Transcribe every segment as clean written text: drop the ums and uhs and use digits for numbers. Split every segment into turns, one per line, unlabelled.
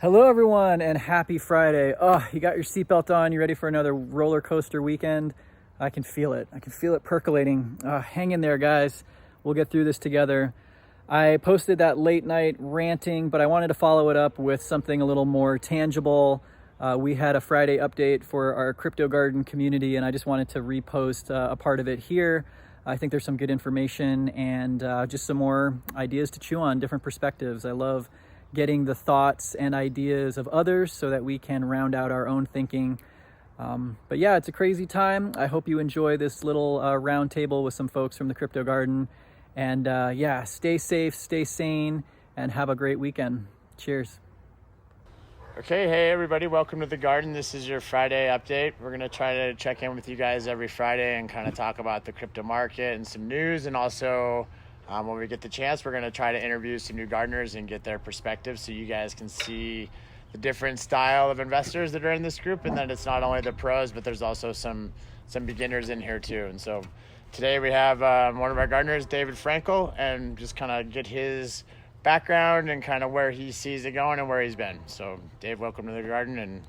Hello, everyone, and happy Friday. Oh, you got your seatbelt on. You ready for another roller coaster weekend? I can feel it. I can feel it percolating. Hang in there, guys. We'll get through this together. I posted that late night ranting, but I wanted to follow it up with something a little more tangible. We had a Friday update for our Crypto Garden community, and I just wanted to repost a part of it here. I think there's some good information and just some more ideas to chew on, different perspectives. I love getting the thoughts and ideas of others so that we can round out our own thinking. But yeah, it's a crazy time. I hope you enjoy this little round table with some folks from the Crypto Garden. And yeah, stay safe, stay sane, and have a great weekend. Cheers.
Okay, hey everybody, welcome to the garden. This is your Friday update. We're going to try to check in with you guys every Friday and kind of talk about the crypto market and some news, and also when we get the chance, we're going to try to interview some new gardeners and get their perspective so you guys can see the different style of investors that are in this group, and that it's not only the pros, but there's also some beginners in here too. And so today we have one of our gardeners, David Frankel, and just kind of get his background and kind of where he sees it going and where he's been. So Dave, welcome to the garden, and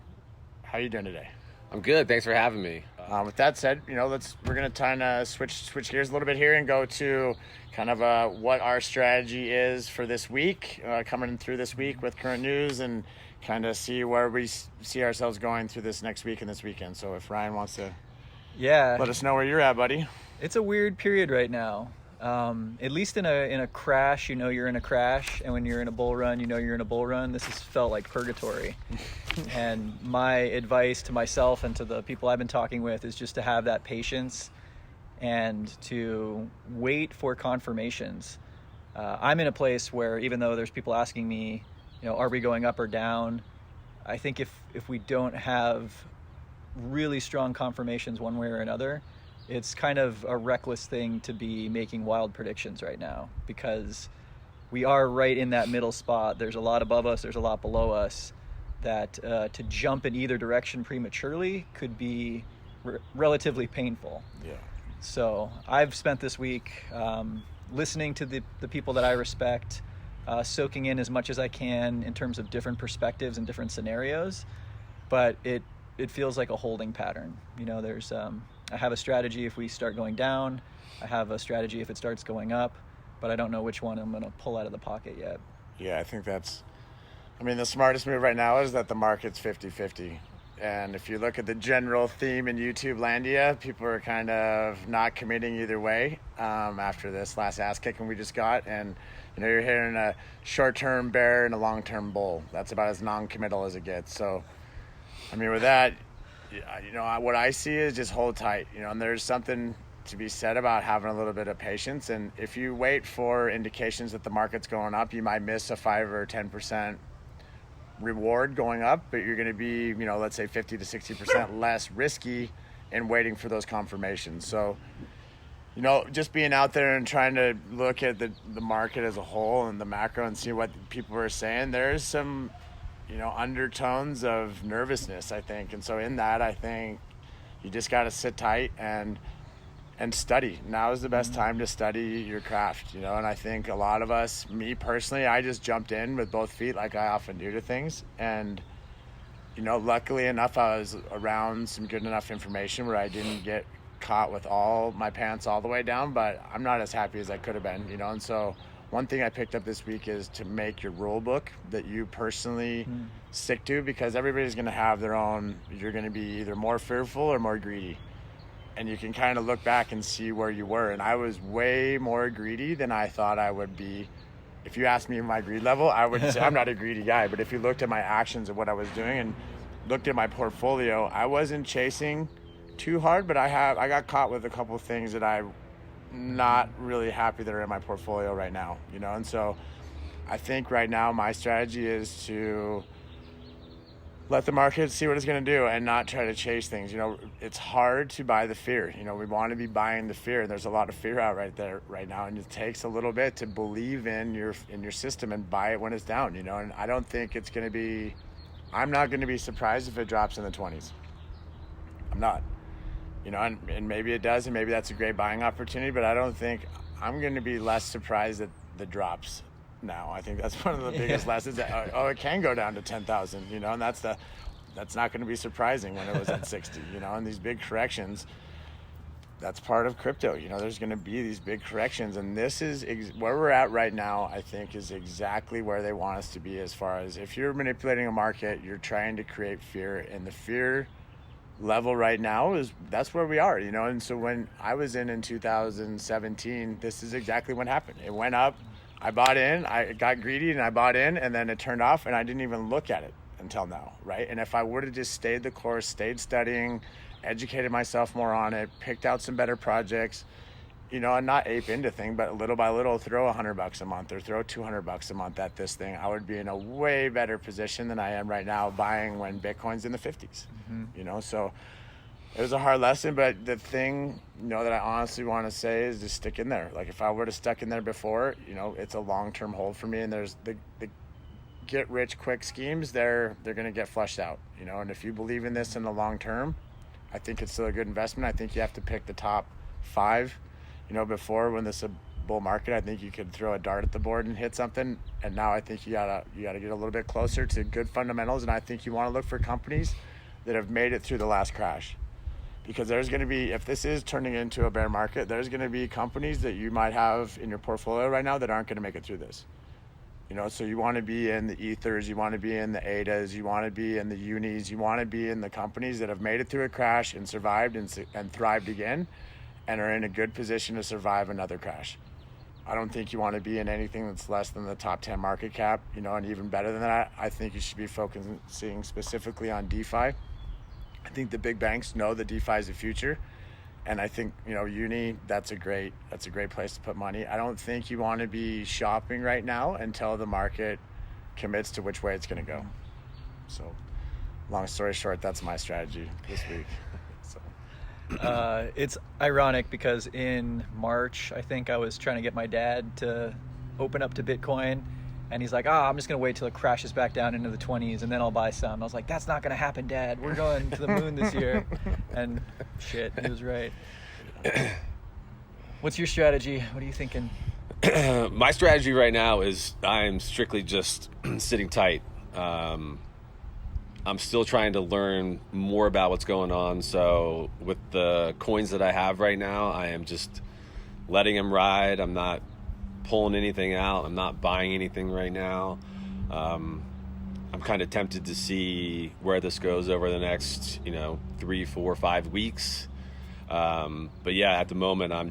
how are you doing today?
I'm good. Thanks for having me.
With that said, we're going to kind of switch gears a little bit here and go to kind of what our strategy is for this week, coming through this week with current news, and kind of see where we see ourselves going through this next week and this weekend. So if Ryan wants to let us know where you're at, buddy.
It's a weird period right now. At least in a crash, you know you're in a crash, and when you're in a bull run, you know you're in a bull run. This has felt like purgatory. And my advice to myself and to the people I've been talking with is just to have that patience and to wait for confirmations. I'm in a place where, even though there's people asking me, are we going up or down? I think if we don't have really strong confirmations one way or another, it's kind of a reckless thing to be making wild predictions right now, because we are right in that middle spot. There's a lot above us, there's a lot below us, that to jump in either direction prematurely could be relatively painful.
Yeah.
So I've spent this week listening to the people that I respect, soaking in as much as I can in terms of different perspectives and different scenarios, but it feels like a holding pattern. There's I have a strategy if we start going down. I have a strategy if it starts going up, but I don't know which one I'm going to pull out of the pocket yet.
Yeah, I think the smartest move right now is that the market's 50-50. And if you look at the general theme in YouTube landia, people are kind of not committing either way after this last ass kicking we just got. And, you're hearing a short-term bear and a long-term bull. That's about as non-committal as it gets. So, with that, what I see is just hold tight, and there's something to be said about having a little bit of patience. And if you wait for indications that the market's going up, you might miss a 5 or 10% reward going up, but you're going to be, let's say 50 to 60% less risky in waiting for those confirmations. So, just being out there and trying to look at the market as a whole and the macro and see what people are saying, there's some undertones of nervousness, I think. And so in that, I think you just got to sit tight and study. Now is the best time to study your craft, and I think a lot of us, me personally, I just jumped in with both feet like I often do to things. And, luckily enough, I was around some good enough information where I didn't get caught with all my pants all the way down, but I'm not as happy as I could have been, and so one thing I picked up this week is to make your rule book that you personally stick to, because everybody's going to have their own. You're going to be either more fearful or more greedy. And you can kind of look back and see where you were. And I was way more greedy than I thought I would be. If you asked me my greed level, I would say I'm not a greedy guy. But if you looked at my actions and what I was doing and looked at my portfolio, I wasn't chasing too hard, but I got caught with a couple of things that I'm not really happy that are in my portfolio right now, and so I think right now my strategy is to let the market see what it's going to do and not try to chase things. It's hard to buy the fear. We want to be buying the fear, and there's a lot of fear out right there right now, and it takes a little bit to believe in your system and buy it when it's down, and I don't think it's going to be, I'm not going to be surprised if it drops in the 20s. I'm not. And maybe it does, and maybe that's a great buying opportunity, but I don't think I'm going to be less surprised at the drops now. I think that's one of the biggest lessons. That, it can go down to 10,000, and that's not going to be surprising when it was at 60, and these big corrections, that's part of crypto. There's going to be these big corrections, and this is where we're at right now. I think is exactly where they want us to be, as far as if you're manipulating a market, you're trying to create fear, and the fear level right now that's where we are, and so when I was in 2017, this is exactly what happened. It went up, I bought in, I got greedy and I bought in, and then it turned off, and I didn't even look at it until now, right? And if I would have just stayed the course, stayed studying, educated myself more on it, picked out some better projects, and not ape into thing, but little by little throw $100 a month or throw $200 a month at this thing, I would be in a way better position than I am right now buying when Bitcoin's in the 50s. So it was a hard lesson, but the thing, that I honestly want to say is just stick in there. Like if I would have stuck in there before, it's a long-term hold for me, and there's the get rich quick schemes, they're going to get flushed out, and if you believe in this in the long term, I think it's still a good investment. I think you have to pick the top 5. Before, when this is a bull market, I think you could throw a dart at the board and hit something, and now I think you gotta get a little bit closer to good fundamentals, and I think you want to look for companies that have made it through the last crash, because there's going to be, if this is turning into a bear market, there's going to be companies that you might have in your portfolio right now that aren't going to make it through this. So you want to be in the ethers, you want to be in the ADAs, you want to be in the unis, you want to be in the companies that have made it through a crash and survived and thrived again, and are in a good position to survive another crash. I don't think you want to be in anything that's less than the top 10 market cap, and even better than that, I think you should be focusing specifically on DeFi. I think the big banks know that DeFi is the future. And I think, uni, that's a great place to put money. I don't think you want to be shopping right now until the market commits to which way it's going to go. So long story short, that's my strategy this week.
It's ironic because in March, I think I was trying to get my dad to open up to Bitcoin, and he's like, I'm just going to wait till it crashes back down into the 20s and then I'll buy some. I was like, that's not going to happen, Dad. We're going to the moon this year. And shit, he was right. What's your strategy? What are you thinking?
My strategy right now is I'm strictly just sitting tight. I'm still trying to learn more about what's going on. So with the coins that I have right now, I am just letting them ride. I'm not pulling anything out. I'm not buying anything right now. I'm kind of tempted to see where this goes over the next, 3, 4, 5 weeks. But yeah, at the moment, I'm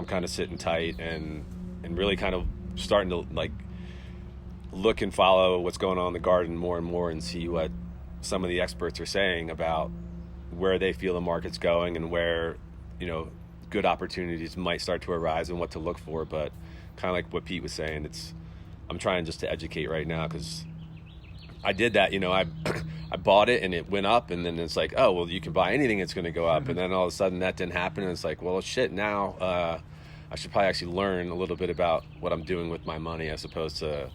kind of sitting tight and really kind of starting to look and follow what's going on in the garden more and more, and see what some of the experts are saying about where they feel the market's going and where, good opportunities might start to arise and what to look for. But kind of like what Pete was saying, I'm trying just to educate right now, because I did that, I bought it and it went up, and then it's like, oh, well, you can buy anything, it's going to go up. Mm-hmm. And then all of a sudden that didn't happen, and it's like, well, shit, now I should probably actually learn a little bit about what I'm doing with my money, as opposed to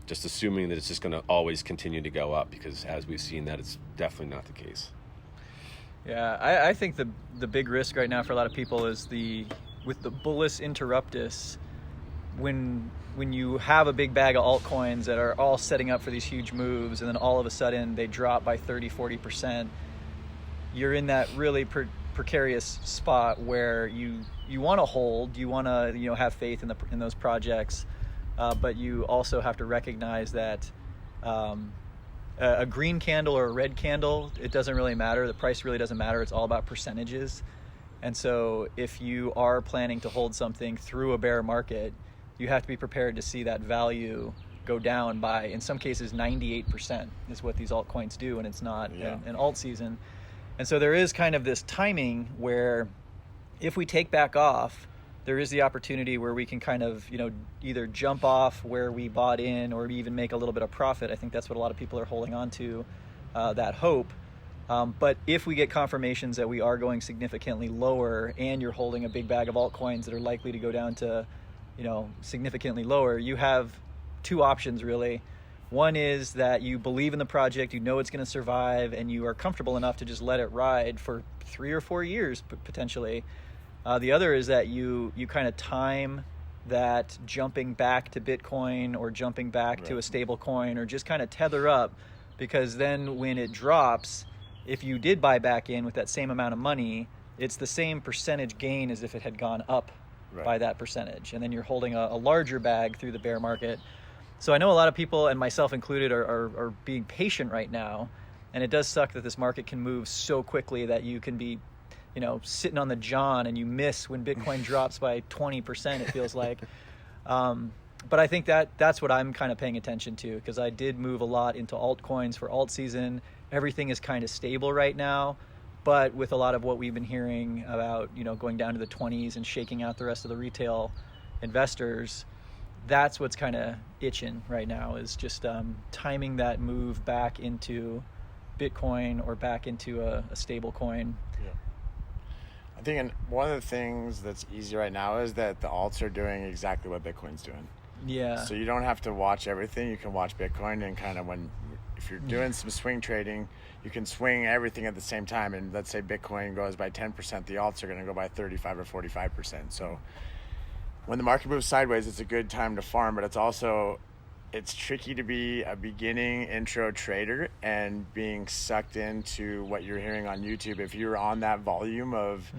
just assuming that it's just going to always continue to go up, because as we've seen, that it's definitely not the case.
Yeah, I think the big risk right now for a lot of people is with the bullus interruptus, when you have a big bag of altcoins that are all setting up for these huge moves, and then all of a sudden they drop by 30-40%, you're in that really precarious spot where you want to hold, you want to have faith in those projects, but you also have to recognize that a green candle or a red candle, it doesn't really matter. The price really doesn't matter. It's all about percentages. And so if you are planning to hold something through a bear market, you have to be prepared to see that value go down by, in some cases, 98% is what these altcoins do, and it's not an alt season. And so there is kind of this timing where if we take back off, there is the opportunity where we can kind of, either jump off where we bought in or even make a little bit of profit. I think that's what a lot of people are holding on to, that hope. But if we get confirmations that we are going significantly lower, and you're holding a big bag of altcoins that are likely to go down to, significantly lower, you have two options really. One is that you believe in the project, you know it's going to survive, and you are comfortable enough to just let it ride for 3 or 4 years potentially. The other is that you kind of time that jumping back to Bitcoin or jumping back to a stable coin, or just kind of tether up, because then when it drops, if you did buy back in with that same amount of money, it's the same percentage gain as if it had gone up by that percentage. And then you're holding a larger bag through the bear market. So I know a lot of people, and myself included, are being patient right now. And it does suck that this market can move so quickly that you can be, sitting on the John and you miss when Bitcoin drops by 20%, it feels like. But I think that's what I'm kind of paying attention to, because I did move a lot into altcoins for alt season. Everything is kind of stable right now, but with a lot of what we've been hearing about, going down to the 20s and shaking out the rest of the retail investors, that's what's kind of itching right now, is just timing that move back into Bitcoin or back into a stable coin.
Yeah. I think one of the things that's easy right now is that the alts are doing exactly what Bitcoin's doing.
Yeah.
So you don't have to watch everything. You can watch Bitcoin, and kind of if you're doing some swing trading, you can swing everything at the same time. And let's say Bitcoin goes by 10%, the alts are going to go by 35 or 45%. So when the market moves sideways, it's a good time to farm, but it's tricky to be a beginning intro trader and being sucked into what you're hearing on YouTube. If you're on that volume of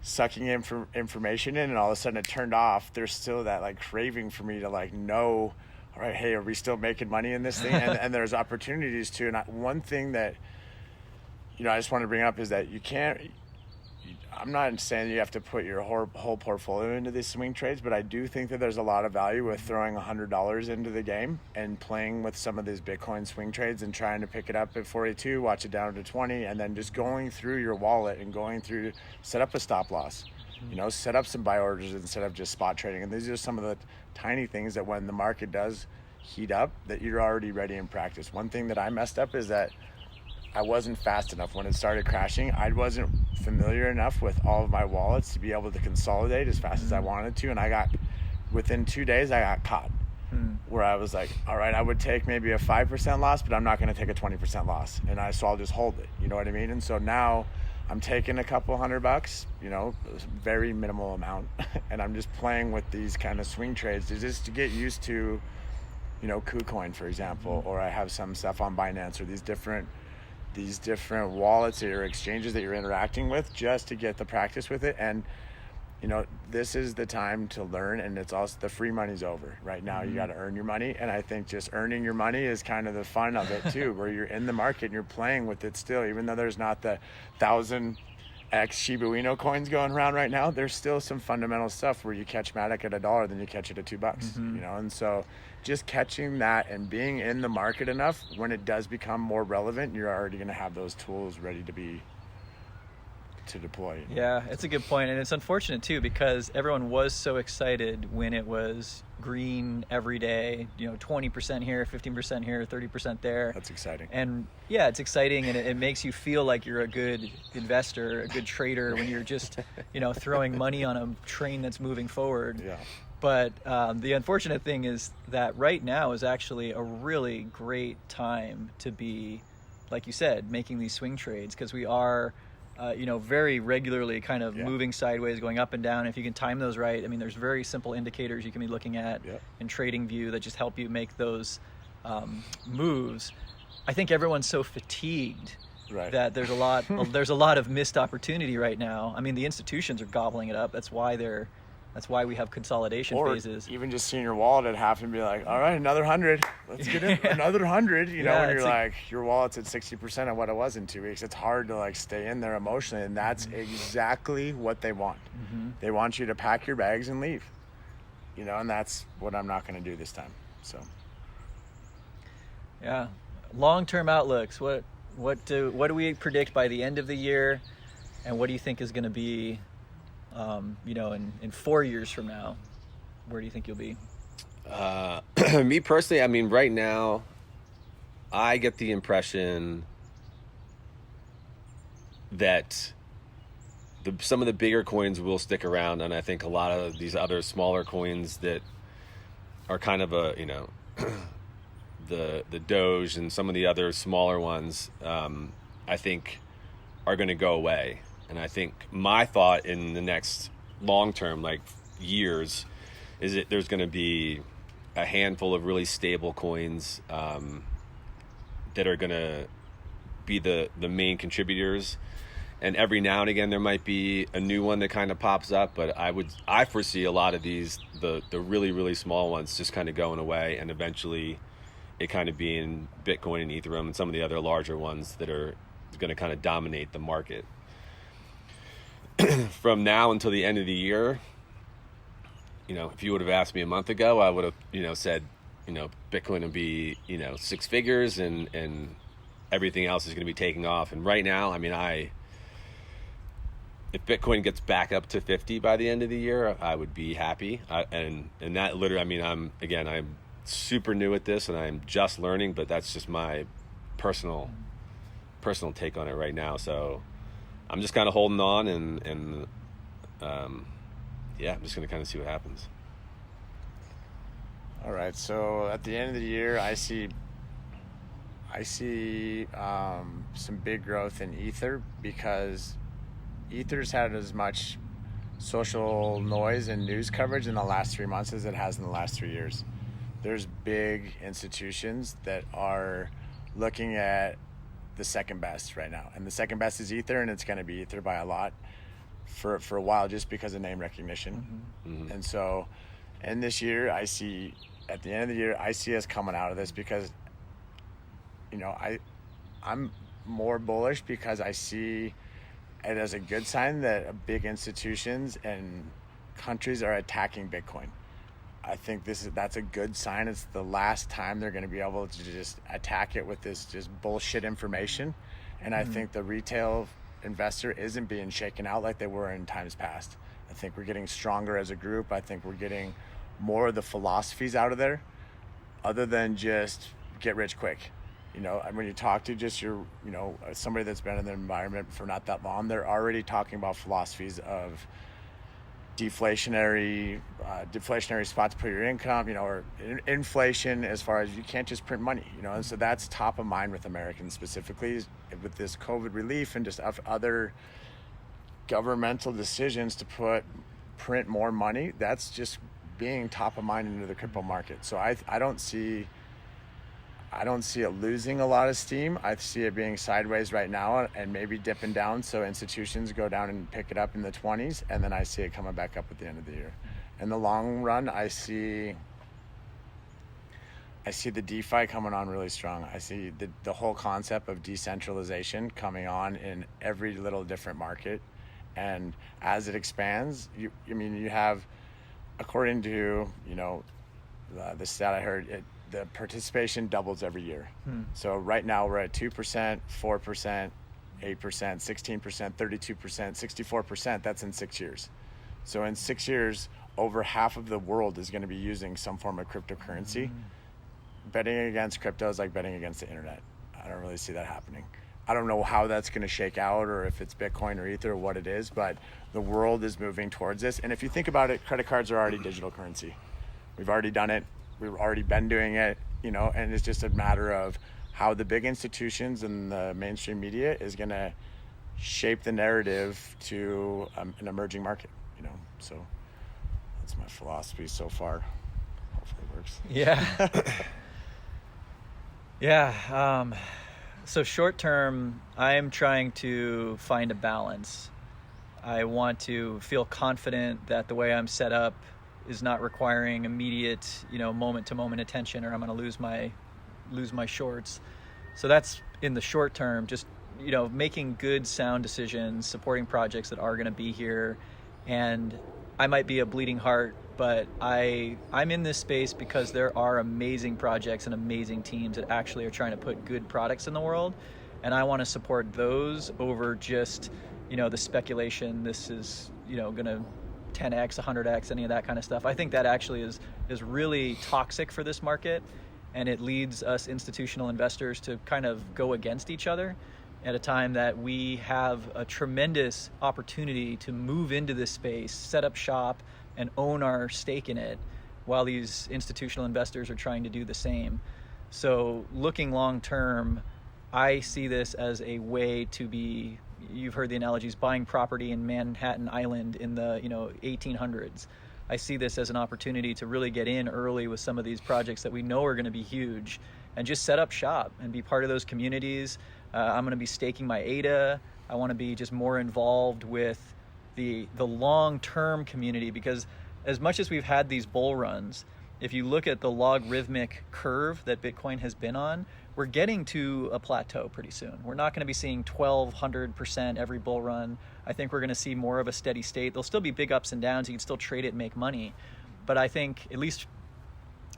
sucking information in and all of a sudden it turned off, there's still that like craving for me to know, all right, hey, are we still making money in this thing? And there's opportunities too. And one thing that, I just want to bring up is that I'm not saying you have to put your whole portfolio into these swing trades, but I do think that there's a lot of value with throwing $100 into the game and playing with some of these Bitcoin swing trades and trying to pick it up at 42, watch it down to 20, and then just going through your wallet and set up a stop loss, set up some buy orders instead of just spot trading. And these are some of the tiny things that when the market does heat up, that you're already ready in practice. One thing that I messed up is that I wasn't fast enough when it started crashing. I wasn't familiar enough with all of my wallets to be able to consolidate as fast as I wanted to. And within 2 days, I got caught where I was like, all right, I would take maybe a 5% loss, but I'm not going to take a 20% loss. So I'll just hold it. You know what I mean? And so now I'm taking a couple $100, very minimal amount. And I'm just playing with these kind of swing trades to get used to, KuCoin, for example, or I have some stuff on Binance, or these different wallets or exchanges that you're interacting with, just to get the practice with it. And this is the time to learn, and it's also the free money's over right now. You got to earn your money, and I think just earning your money is kind of the fun of it too, where you're in the market and you're playing with it still, even though there's not the 1,000x Shiba Inu coins going around right now. There's still some fundamental stuff where you catch Matic at $1, then you catch it at $2, and so just catching that and being in the market enough, when it does become more relevant, you're already going to have those tools ready to deploy.
Yeah, it's a good point. And it's unfortunate too, because everyone was so excited when it was green every day, 20% here, 15% here, 30% there.
That's exciting.
And yeah, it's exciting, and it makes you feel like you're a good investor, a good trader, when you're just, throwing money on a train that's moving forward.
Yeah.
But the unfortunate thing is that right now is actually a really great time to be, like you said, making these swing trades, because we are, very regularly kind of moving sideways, going up and down. If you can time those right, there's very simple indicators you can be looking at in TradingView that just help you make those moves. I think everyone's so fatigued that there's a lot of missed opportunity right now. The institutions are gobbling it up. That's why we have consolidation phases. Even
just seeing your wallet at half and be like, all right, another 100. Let's get in another 100. When you're your wallet's at 60% of what it was in 2 weeks, it's hard to stay in there emotionally. And that's exactly what they want. They want you to pack your bags and leave. And that's what I'm not going to do this time. So.
Yeah. Long-term outlooks. What do we predict by the end of the year? And what do you think is going to be, in 4 years from now? Where do you think you'll be?
Me personally, right now, I get the impression that some of the bigger coins will stick around, and I think a lot of these other smaller coins that are kind of the Doge and some of the other smaller ones, I think are going to go away. And I think my thought in the next long term, years, there's going to be a handful of really stable coins that are going to be the main contributors, and every now and again there might be a new one that kind of pops up, but I foresee a lot of these, the really, really small ones, just kind of going away, and eventually it kind of being Bitcoin and Ethereum and some of the other larger ones that are going to kind of dominate the market. From now until the end of the year, if you would have asked me a month ago, I would have, said, Bitcoin would be, 6 figures and everything else is going to be taking off. And right now, if Bitcoin gets back up to 50 by the end of the year, I would be happy. And that literally, I'm super new at this and I'm just learning, but that's just my personal take on it right now. So I'm just kind of holding on and I'm just going to kind of see what happens.
All right. So at the end of the year, I see some big growth in Ether, because Ether's had as much social noise and news coverage in the last 3 months as it has in the last 3 years. There's big institutions that are looking at the second best right now, and the second best is Ether, and it's going to be Ether by a lot for a while, just because of name recognition. Mm-hmm. And so, and this year, at the end of the year, I see us coming out of this, because I'm more bullish, because I see it as a good sign that big institutions and countries are attacking Bitcoin. I think that's a good sign. It's the last time they're going to be able to just attack it with this just bullshit information. And I think the retail investor isn't being shaken out like they were in times past. I think we're getting stronger as a group. I think we're getting more of the philosophies out of there, other than just get rich quick. When you talk to just somebody that's been in the environment for not that long, they're already talking about philosophies of deflationary spot to put your income, or inflation, as far as you can't just print money, and so that's top of mind with Americans specifically, with this COVID relief and just other governmental decisions to print more money. That's just being top of mind into the crypto market. So I don't see it losing a lot of steam. I see it being sideways right now and maybe dipping down, so institutions go down and pick it up in the 20s, and then I see it coming back up at the end of the year. In the long run, I see the DeFi coming on really strong. I see the whole concept of decentralization coming on in every little different market, and as it expands, you have, according to the stat I heard, the participation doubles every year. So right now we're at 2%, 4%, 8%, 16%, 32%, 64%. That's in 6 years. So in 6 years, over half of the world is going to be using some form of cryptocurrency. Betting against crypto is like betting against the internet. I don't really see that happening. I don't know how that's going to shake out, or if it's Bitcoin or Ether or what it is, but the world is moving towards this. And if you think about it, credit cards are already digital currency. We've already done it. We've already been doing it, and it's just a matter of how the big institutions and the mainstream media is going to shape the narrative to an emerging market, So that's my philosophy so far. Hopefully it works.
Yeah. Yeah. So short term, I'm trying to find a balance. I want to feel confident that the way I'm set up is not requiring immediate, moment to moment attention, or I'm going to lose my shorts. So that's in the short term, just, making good sound decisions, supporting projects that are going to be here. And I might be a bleeding heart, but I'm in this space because there are amazing projects and amazing teams that actually are trying to put good products in the world. And I want to support those over just, the speculation. This is, going to 10x, 100x, any of that kind of stuff. I think that actually is really toxic for this market, and it leads us institutional investors to kind of go against each other at a time that we have a tremendous opportunity to move into this space, set up shop, and own our stake in it, while these institutional investors are trying to do the same. So looking long term, I see this as a way to be, you've heard the analogies, buying property in Manhattan Island in the 1800s. I see this as an opportunity to really get in early with some of these projects that we know are going to be huge, and just set up shop and be part of those communities. I'm going to be staking my ADA. I want to be just more involved with the long-term community, because as much as we've had these bull runs, if you look at the logarithmic curve that Bitcoin has been on, we're getting to a plateau pretty soon. We're not going to be seeing 1,200% every bull run. I think we're going to see more of a steady state. There'll still be big ups and downs. You can still trade it and make money. But I think at least,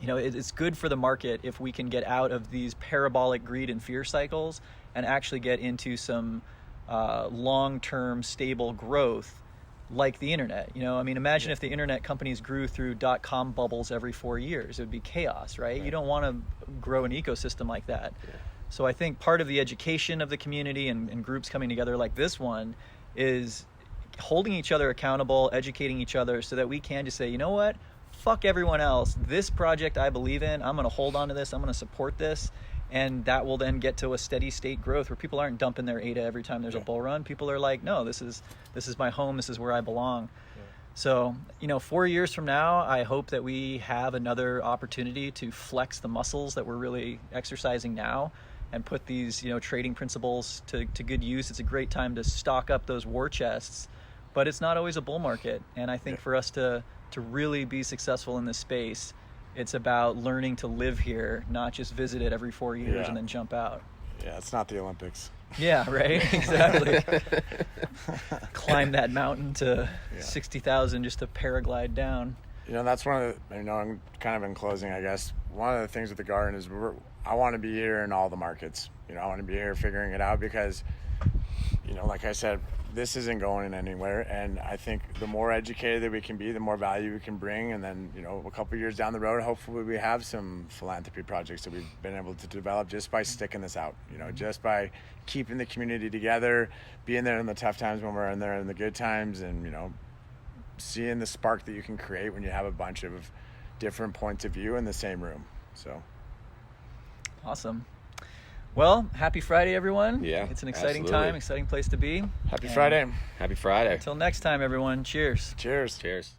it's good for the market if we can get out of these parabolic greed and fear cycles and actually get into some long-term stable growth like the internet. Imagine if the internet companies grew through .com bubbles every 4 years. It would be chaos, right? You don't want to grow an ecosystem like that. So I think part of the education of the community and groups coming together like this one is holding each other accountable, educating each other, so that we can just say, you know what, fuck everyone else. This project I believe in. I'm going to hold on to this. I'm going to support this. And that will then get to a steady state growth where people aren't dumping their ADA every time there's a bull run. People are like, no, this is my home. This is where I belong. So, 4 years from now, I hope that we have another opportunity to flex the muscles that we're really exercising now and put these, trading principles to good use. It's a great time to stock up those war chests, but it's not always a bull market. And I think for us to really be successful in this space, it's about learning to live here, not just visit it every 4 years and then jump out.
Yeah, it's not the Olympics.
Yeah, right. Exactly. Climb that mountain to 60,000 just to paraglide down.
That's one of the, I'm kind of in closing, I guess. One of the things with the garden is I want to be here in all the markets. I want to be here figuring it out because, like I said, this isn't going anywhere. And I think the more educated that we can be, the more value we can bring. And then, a couple of years down the road, hopefully we have some philanthropy projects that we've been able to develop just by sticking this out, just by keeping the community together, being there in the tough times when we're in there in the good times, and, seeing the spark that you can create when you have a bunch of different points of view in the same room. So
awesome. Well, happy Friday, everyone.
Yeah,
it's an exciting
absolutely.
time, exciting place to be.
Happy Friday.
Happy Friday.
Until next time, everyone. Cheers.
Cheers.
Cheers.